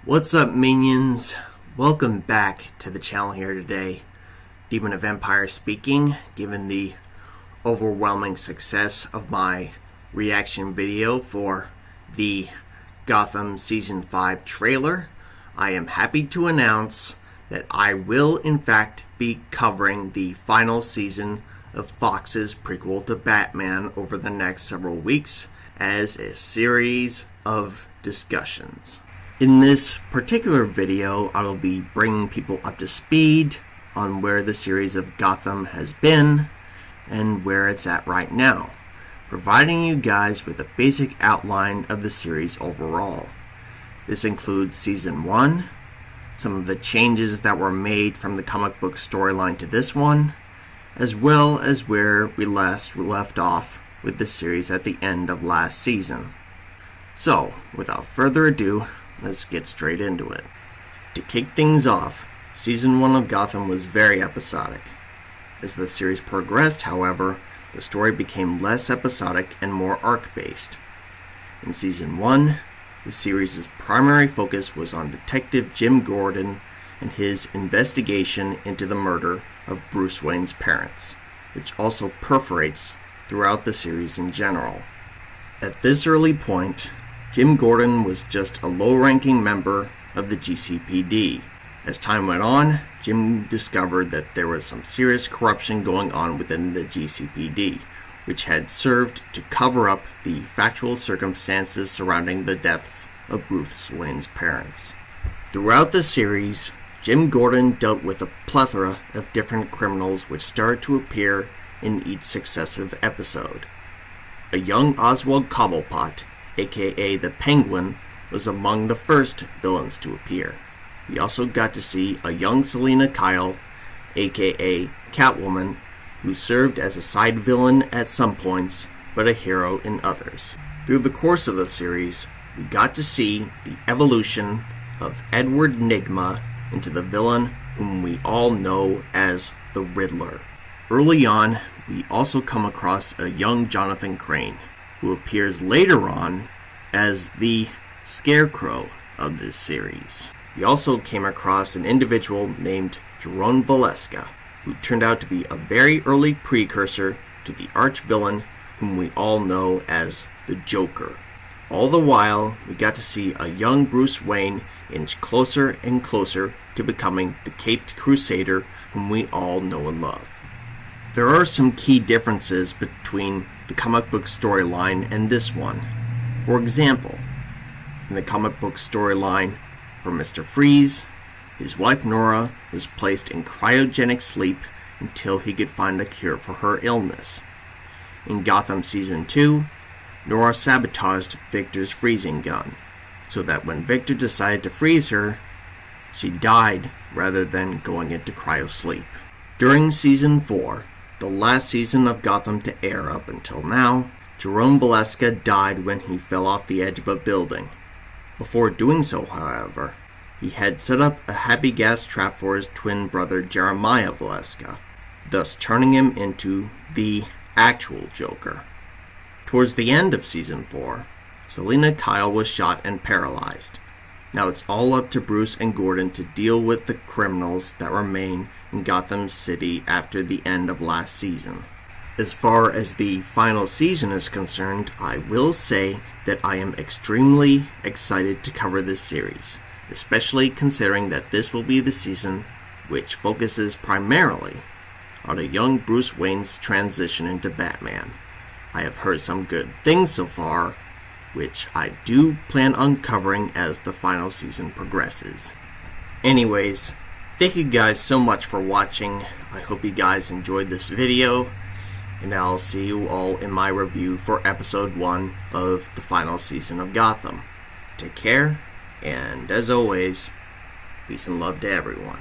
What's up, minions? Welcome back to the channel here today. Demon of Empire speaking. Given the overwhelming success of my reaction video for the Gotham Season 5 trailer, I am happy to announce that I will in fact be covering the final season of Fox's prequel to Batman over the next several weeks as a series of discussions. In this particular video, I will be bringing people up to speed on where the series of Gotham has been and where it's at right now, providing you guys with a basic outline of the series overall. This includes Season 1, some of the changes that were made from the comic book storyline to this one, as well as where we left off with the series at the end of last season. So, without further ado, let's get straight into it. To kick things off, Season 1 of Gotham was very episodic. As the series progressed, however, the story became less episodic and more arc-based. In Season 1, the series' primary focus was on Detective Jim Gordon and his investigation into the murder of Bruce Wayne's parents, which also perforates throughout the series in general. At this early point, Jim Gordon was just a low-ranking member of the GCPD. As time went on, Jim discovered that there was some serious corruption going on within the GCPD, which had served to cover up the factual circumstances surrounding the deaths of Bruce Wayne's parents. Throughout the series, Jim Gordon dealt with a plethora of different criminals which started to appear in each successive episode. A young Oswald Cobblepot, aka the Penguin, was among the first villains to appear. We also got to see a young Selina Kyle, aka Catwoman, who served as a side villain at some points, but a hero in others. Through the course of the series, we got to see the evolution of Edward Nygma into the villain whom we all know as the Riddler. Early on, we also come across a young Jonathan Crane, who appears later on as the Scarecrow of this series. We also came across an individual named Jerome Valeska, who turned out to be a very early precursor to the arch-villain whom we all know as the Joker. All the while, we got to see a young Bruce Wayne inch closer and closer to becoming the Caped Crusader whom we all know and love. There are some key differences between the comic book storyline and this one. For example, in the comic book storyline for Mr. Freeze, his wife Nora was placed in cryogenic sleep until he could find a cure for her illness. In Gotham Season 2, Nora sabotaged Victor's freezing gun, so that when Victor decided to freeze her, she died rather than going into cryosleep. During Season 4, the last season of Gotham to air up until now, Jerome Valeska died when he fell off the edge of a building. Before doing so, however, he had set up a happy gas trap for his twin brother Jeremiah Valeska, thus turning him into the actual Joker. Towards the end of Season 4, Selina Kyle was shot and paralyzed. Now it's all up to Bruce and Gordon to deal with the criminals that remain in Gotham City after the end of last season. As far as the final season is concerned, I will say that I am extremely excited to cover this series, especially considering that this will be the season which focuses primarily on a young Bruce Wayne's transition into Batman. I have heard some good things so far, which I do plan on covering as the final season progresses. Anyways, thank you guys so much for watching. I hope you guys enjoyed this video, and I'll see you all in my review for episode 1 of the final season of Gotham. Take care, and as always, peace and love to everyone.